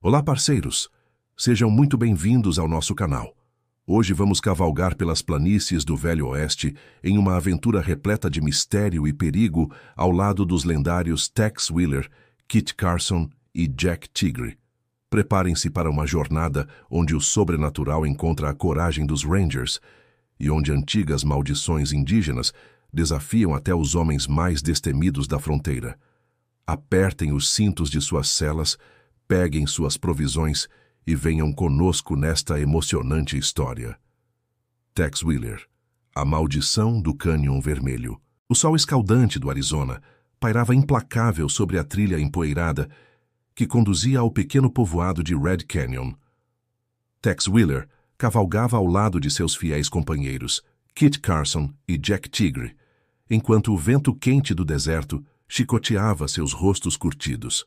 Olá, parceiros! Sejam muito bem-vindos ao nosso canal. Hoje vamos cavalgar pelas planícies do Velho Oeste em uma aventura repleta de mistério e perigo ao lado dos lendários Tex Willer, Kit Carson e Jack Tigre. Preparem-se para uma jornada onde o sobrenatural encontra a coragem dos Rangers e onde antigas maldições indígenas desafiam até os homens mais destemidos da fronteira. Apertem os cintos de suas celas, peguem suas provisões e venham conosco nesta emocionante história. Tex Willer, a maldição do Cânion Vermelho. O sol escaldante do Arizona pairava implacável sobre a trilha empoeirada que conduzia ao pequeno povoado de Red Canyon. Tex Willer cavalgava ao lado de seus fiéis companheiros, Kit Carson e Jack Tigre, enquanto o vento quente do deserto chicoteava seus rostos curtidos.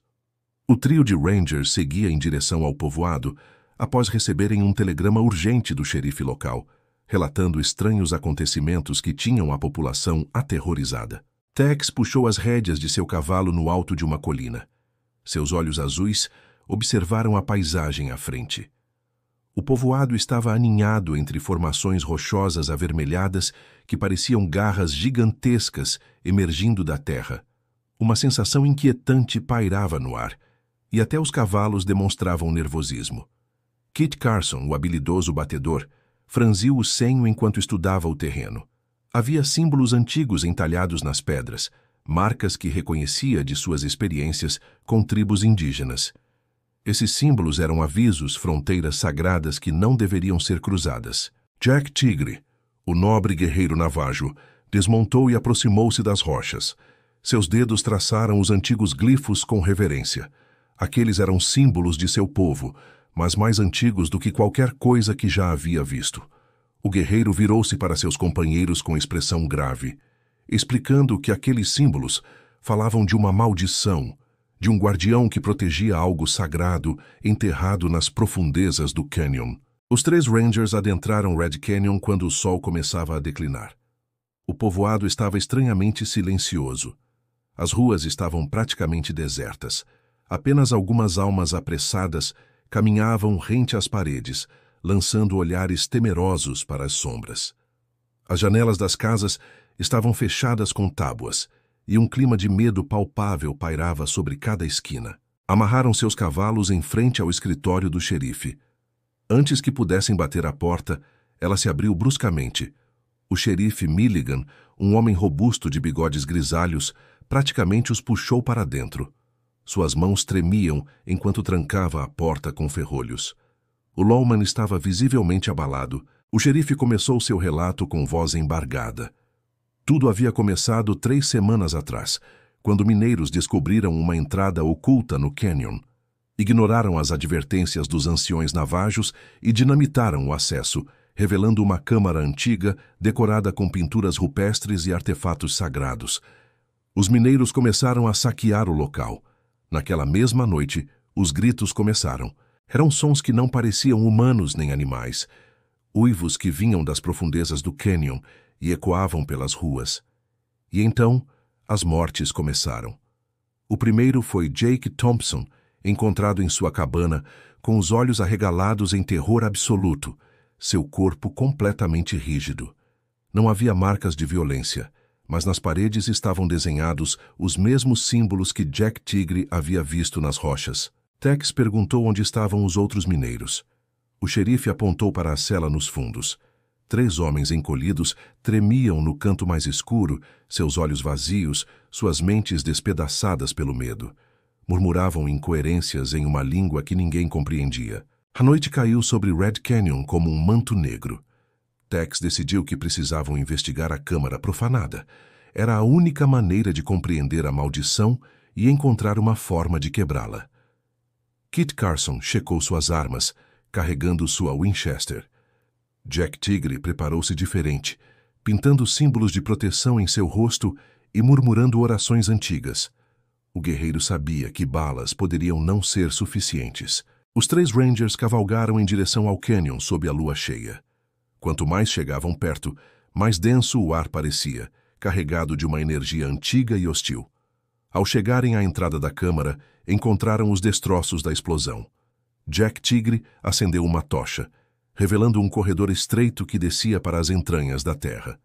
O trio de Rangers seguia em direção ao povoado após receberem um telegrama urgente do xerife local, relatando estranhos acontecimentos que tinham a população aterrorizada. Tex puxou as rédeas de seu cavalo no alto de uma colina. Seus olhos azuis observaram a paisagem à frente. O povoado estava aninhado entre formações rochosas avermelhadas que pareciam garras gigantescas emergindo da terra. Uma sensação inquietante pairava no ar, e até os cavalos demonstravam nervosismo. Kit Carson, o habilidoso batedor, franziu o senho enquanto estudava o terreno. Havia símbolos antigos entalhados nas pedras, marcas que reconhecia de suas experiências com tribos indígenas. Esses símbolos eram avisos, fronteiras sagradas que não deveriam ser cruzadas. Jack Tigre, o nobre guerreiro navajo, desmontou e aproximou-se das rochas. Seus dedos traçaram os antigos glifos com reverência. Aqueles eram símbolos de seu povo, mas mais antigos do que qualquer coisa que já havia visto. O guerreiro virou-se para seus companheiros com expressão grave, explicando que aqueles símbolos falavam de uma maldição, de um guardião que protegia algo sagrado enterrado nas profundezas do cânion. Os três Rangers adentraram Red Canyon quando o sol começava a declinar. O povoado estava estranhamente silencioso. As ruas estavam praticamente desertas. Apenas algumas almas apressadas caminhavam rente às paredes, lançando olhares temerosos para as sombras. As janelas das casas estavam fechadas com tábuas, e um clima de medo palpável pairava sobre cada esquina. Amarraram seus cavalos em frente ao escritório do xerife. Antes que pudessem bater à porta, ela se abriu bruscamente. O xerife Milligan, um homem robusto de bigodes grisalhos, praticamente os puxou para dentro. Suas mãos tremiam enquanto trancava a porta com ferrolhos. O lawman estava visivelmente abalado. O xerife começou seu relato com voz embargada. Tudo havia começado 3 semanas atrás, quando mineiros descobriram uma entrada oculta no cânion. Ignoraram as advertências dos anciões navajos e dinamitaram o acesso, revelando uma câmara antiga decorada com pinturas rupestres e artefatos sagrados. Os mineiros começaram a saquear o local. Naquela mesma noite, os gritos começaram. Eram sons que não pareciam humanos nem animais. Uivos que vinham das profundezas do cânion e ecoavam pelas ruas. E então, as mortes começaram. O primeiro foi Jake Thompson, encontrado em sua cabana, com os olhos arregalados em terror absoluto, seu corpo completamente rígido. Não havia marcas de violência, mas nas paredes estavam desenhados os mesmos símbolos que Jack Tigre havia visto nas rochas. Tex perguntou onde estavam os outros mineiros. O xerife apontou para a cela nos fundos. 3 homens encolhidos tremiam no canto mais escuro, seus olhos vazios, suas mentes despedaçadas pelo medo. Murmuravam incoerências em uma língua que ninguém compreendia. A noite caiu sobre Red Canyon como um manto negro. Tex decidiu que precisavam investigar a câmara profanada. Era a única maneira de compreender a maldição e encontrar uma forma de quebrá-la. Kit Carson checou suas armas, carregando sua Winchester. Jack Tigre preparou-se diferente, pintando símbolos de proteção em seu rosto e murmurando orações antigas. O guerreiro sabia que balas poderiam não ser suficientes. Os 3 Rangers cavalgaram em direção ao cânion sob a lua cheia. Quanto mais chegavam perto, mais denso o ar parecia, carregado de uma energia antiga e hostil. Ao chegarem à entrada da câmara, encontraram os destroços da explosão. Jack Tigre acendeu uma tocha, revelando um corredor estreito que descia para as entranhas da terra.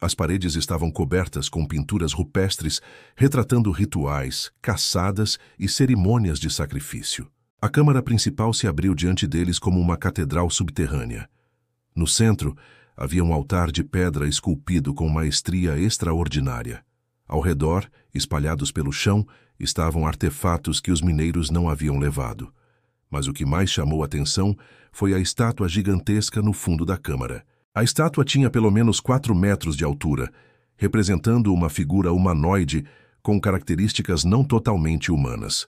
As paredes estavam cobertas com pinturas rupestres retratando rituais, caçadas e cerimônias de sacrifício. A câmara principal se abriu diante deles como uma catedral subterrânea. No centro, havia um altar de pedra esculpido com maestria extraordinária. Ao redor, espalhados pelo chão, estavam artefatos que os mineiros não haviam levado. Mas o que mais chamou atenção foi a estátua gigantesca no fundo da câmara. A estátua tinha pelo menos 4 metros de altura, representando uma figura humanoide com características não totalmente humanas.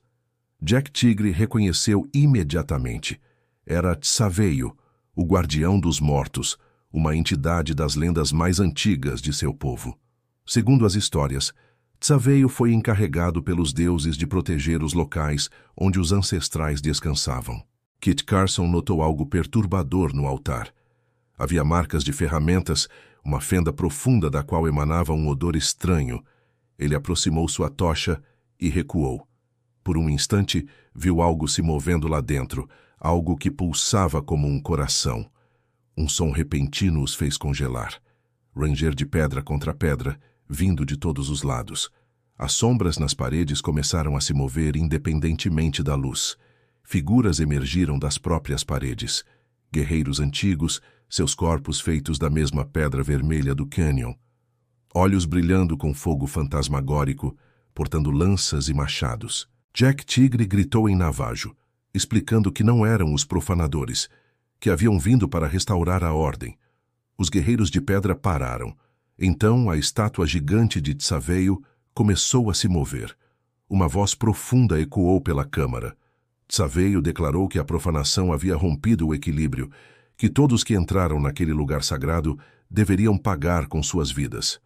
Jack Tigre reconheceu imediatamente. Era Tsaveio, o guardião dos mortos, uma entidade das lendas mais antigas de seu povo. Segundo as histórias, Tsaveio foi encarregado pelos deuses de proteger os locais onde os ancestrais descansavam. Kit Carson notou algo perturbador no altar. Havia marcas de ferramentas, uma fenda profunda da qual emanava um odor estranho. Ele aproximou sua tocha e recuou. Por um instante, viu algo se movendo lá dentro, algo que pulsava como um coração. Um som repentino os fez congelar. Ranger de pedra contra pedra, vindo de todos os lados. As sombras nas paredes começaram a se mover independentemente da luz. Figuras emergiram das próprias paredes. Guerreiros antigos, seus corpos feitos da mesma pedra vermelha do cânion. Olhos brilhando com fogo fantasmagórico, portando lanças e machados. Jack Tigre gritou em navajo, explicando que não eram os profanadores, que haviam vindo para restaurar a ordem. Os guerreiros de pedra pararam. Então a estátua gigante de Tsaveio começou a se mover. Uma voz profunda ecoou pela câmara. Tsaveio declarou que a profanação havia rompido o equilíbrio, que todos que entraram naquele lugar sagrado deveriam pagar com suas vidas.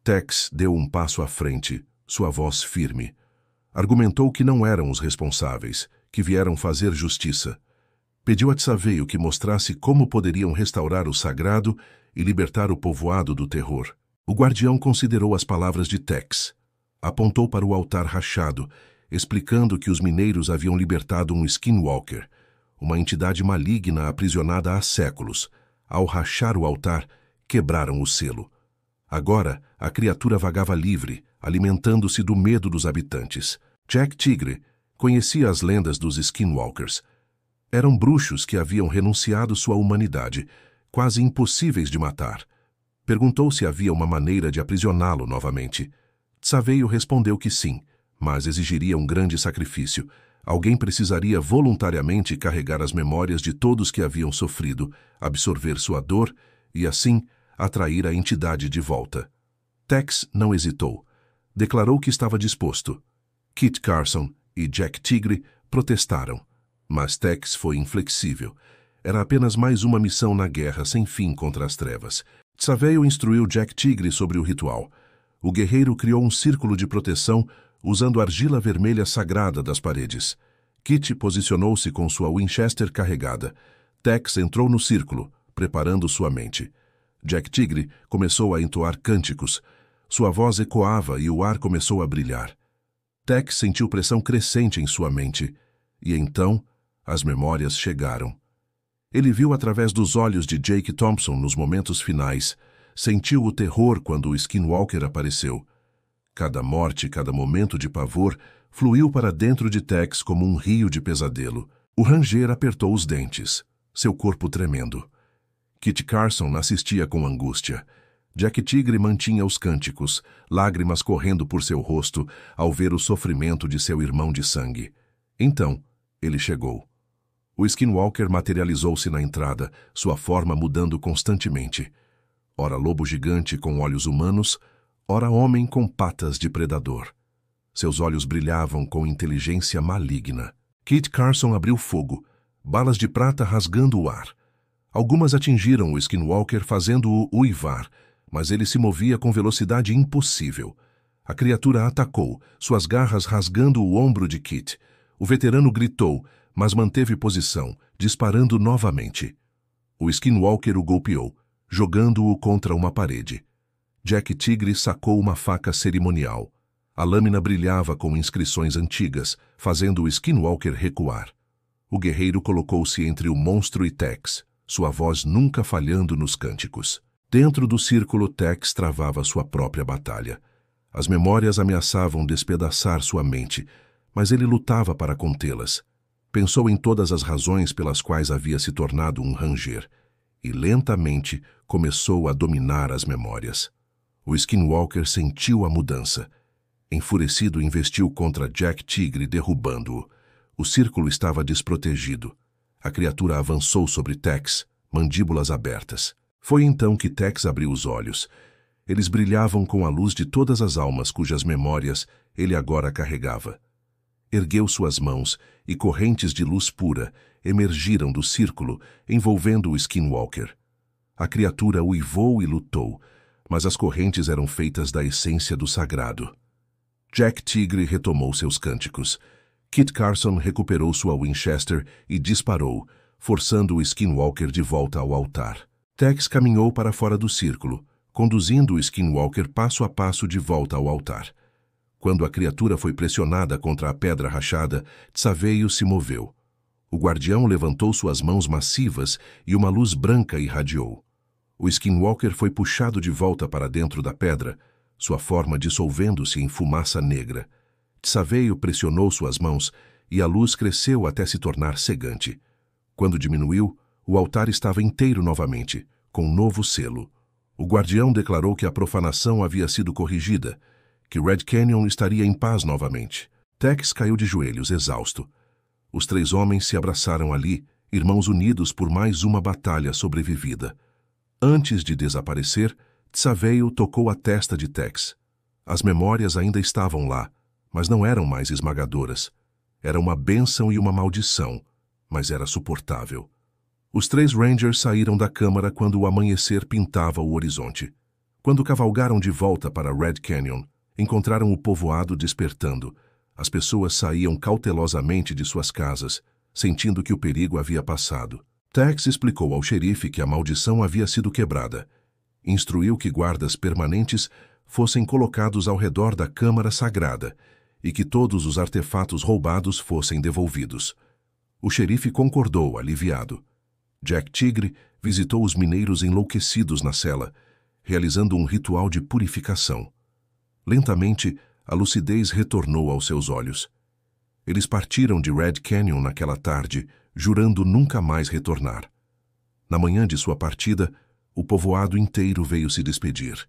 Tex deu um passo à frente, sua voz firme. Argumentou que não eram os responsáveis, que vieram fazer justiça. Pediu a Tsaveio que mostrasse como poderiam restaurar o sagrado e libertar o povoado do terror. O guardião considerou as palavras de Tex. Apontou para o altar rachado, explicando que os mineiros haviam libertado um Skinwalker, uma entidade maligna aprisionada há séculos. Ao rachar o altar, quebraram o selo. Agora, a criatura vagava livre, alimentando-se do medo dos habitantes. Jack Tigre conhecia as lendas dos Skinwalkers. Eram bruxos que haviam renunciado sua humanidade, quase impossíveis de matar. Perguntou se havia uma maneira de aprisioná-lo novamente. Tsaveio respondeu que sim, mas exigiria um grande sacrifício. Alguém precisaria voluntariamente carregar as memórias de todos que haviam sofrido, absorver sua dor e, assim, atrair a entidade de volta. Tex não hesitou. Declarou que estava disposto. Kit Carson e Jack Tigre protestaram, mas Tex foi inflexível. Era apenas mais uma missão na guerra sem fim contra as trevas. Tsaveio instruiu Jack Tigre sobre o ritual. O guerreiro criou um círculo de proteção usando argila vermelha sagrada das paredes. Kit posicionou-se com sua Winchester carregada. Tex entrou no círculo, preparando sua mente. Jack Tigre começou a entoar cânticos. Sua voz ecoava e o ar começou a brilhar. Tex sentiu pressão crescente em sua mente. E então, as memórias chegaram. Ele viu através dos olhos de Jake Thompson nos momentos finais. Sentiu o terror quando o Skinwalker apareceu. Cada morte, cada momento de pavor, fluiu para dentro de Tex como um rio de pesadelo. O Ranger apertou os dentes, seu corpo tremendo. Kit Carson assistia com angústia. Jack Tigre mantinha os cânticos, lágrimas correndo por seu rosto ao ver o sofrimento de seu irmão de sangue. Então, ele chegou. O Skinwalker materializou-se na entrada, sua forma mudando constantemente. Ora lobo gigante com olhos humanos, ora homem com patas de predador. Seus olhos brilhavam com inteligência maligna. Kit Carson abriu fogo, balas de prata rasgando o ar. Algumas atingiram o Skinwalker fazendo-o uivar, mas ele se movia com velocidade impossível. A criatura atacou, suas garras rasgando o ombro de Kit. O veterano gritou, mas manteve posição, disparando novamente. O Skinwalker o golpeou, jogando-o contra uma parede. Jack Tigre sacou uma faca cerimonial. A lâmina brilhava com inscrições antigas, fazendo o Skinwalker recuar. O guerreiro colocou-se entre o monstro e Tex, sua voz nunca falhando nos cânticos. Dentro do círculo, Tex travava sua própria batalha. As memórias ameaçavam despedaçar sua mente, mas ele lutava para contê-las. Pensou em todas as razões pelas quais havia se tornado um ranger, e lentamente começou a dominar as memórias. O Skinwalker sentiu a mudança. Enfurecido, investiu contra Jack Tigre, derrubando-o. O círculo estava desprotegido. A criatura avançou sobre Tex, mandíbulas abertas. Foi então que Tex abriu os olhos. Eles brilhavam com a luz de todas as almas cujas memórias ele agora carregava. Ergueu suas mãos e correntes de luz pura emergiram do círculo, envolvendo o Skinwalker. A criatura uivou e lutou, mas as correntes eram feitas da essência do sagrado. Jack Tigre retomou seus cânticos. Kit Carson recuperou sua Winchester e disparou, forçando o Skinwalker de volta ao altar. Tex caminhou para fora do círculo, conduzindo o Skinwalker passo a passo de volta ao altar. Quando a criatura foi pressionada contra a pedra rachada, Tsaveio se moveu. O guardião levantou suas mãos massivas e uma luz branca irradiou. O Skinwalker foi puxado de volta para dentro da pedra, sua forma dissolvendo-se em fumaça negra. Tsaveio pressionou suas mãos e a luz cresceu até se tornar cegante. Quando diminuiu, o altar estava inteiro novamente, com um novo selo. O guardião declarou que a profanação havia sido corrigida, que Red Canyon estaria em paz novamente. Tex caiu de joelhos, exausto. Os três homens se abraçaram ali, irmãos unidos por mais uma batalha sobrevivida. Antes de desaparecer, Tsaveio tocou a testa de Tex. As memórias ainda estavam lá, mas não eram mais esmagadoras. Era uma bênção e uma maldição, mas era suportável. Os três Rangers saíram da câmara quando o amanhecer pintava o horizonte. Quando cavalgaram de volta para Red Canyon, encontraram o povoado despertando. As pessoas saíam cautelosamente de suas casas, sentindo que o perigo havia passado. Tex explicou ao xerife que a maldição havia sido quebrada. Instruiu que guardas permanentes fossem colocados ao redor da câmara sagrada e que todos os artefatos roubados fossem devolvidos. O xerife concordou, aliviado. Jack Tigre visitou os mineiros enlouquecidos na cela, realizando um ritual de purificação. Lentamente, a lucidez retornou aos seus olhos. Eles partiram de Red Canyon naquela tarde, jurando nunca mais retornar. Na manhã de sua partida, o povoado inteiro veio se despedir.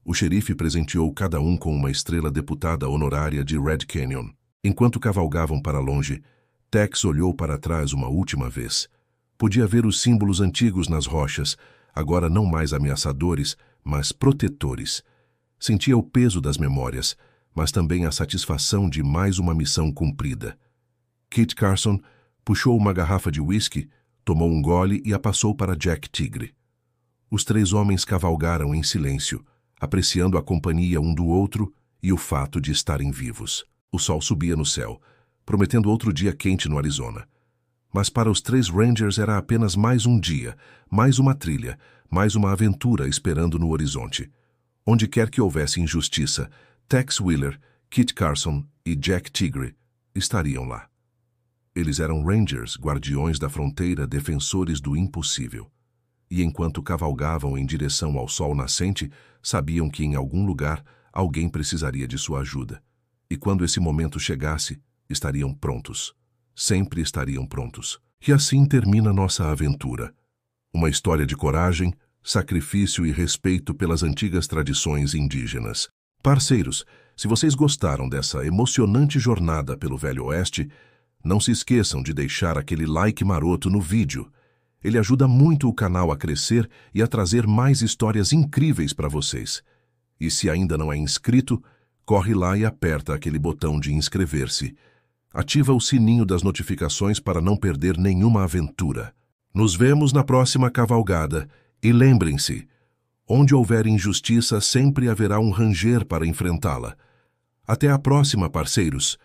O xerife presenteou cada um com uma estrela deputada honorária de Red Canyon. Enquanto cavalgavam para longe, Tex olhou para trás uma última vez. Podia ver os símbolos antigos nas rochas, agora não mais ameaçadores, mas protetores. Sentia o peso das memórias, mas também a satisfação de mais uma missão cumprida. Kit Carson puxou uma garrafa de whisky, tomou um gole e a passou para Jack Tigre. Os três homens cavalgaram em silêncio, apreciando a companhia um do outro e o fato de estarem vivos. O sol subia no céu, prometendo outro dia quente no Arizona. Mas para os três Rangers era apenas mais um dia, mais uma trilha, mais uma aventura esperando no horizonte. Onde quer que houvesse injustiça, Tex Wheeler, Kit Carson e Jack Tigre estariam lá. Eles eram Rangers, guardiões da fronteira, defensores do impossível. E enquanto cavalgavam em direção ao sol nascente, sabiam que em algum lugar alguém precisaria de sua ajuda. E quando esse momento chegasse, estariam prontos. Sempre estariam prontos. E assim termina nossa aventura. Uma história de coragem, sacrifício e respeito pelas antigas tradições indígenas. Parceiros, se vocês gostaram dessa emocionante jornada pelo Velho Oeste, não se esqueçam de deixar aquele like maroto no vídeo. Ele ajuda muito o canal a crescer e a trazer mais histórias incríveis para vocês. E se ainda não é inscrito, corre lá e aperta aquele botão de inscrever-se. Ativa o sininho das notificações para não perder nenhuma aventura. Nos vemos na próxima cavalgada e lembrem-se, onde houver injustiça sempre haverá um ranger para enfrentá-la. Até a próxima, parceiros!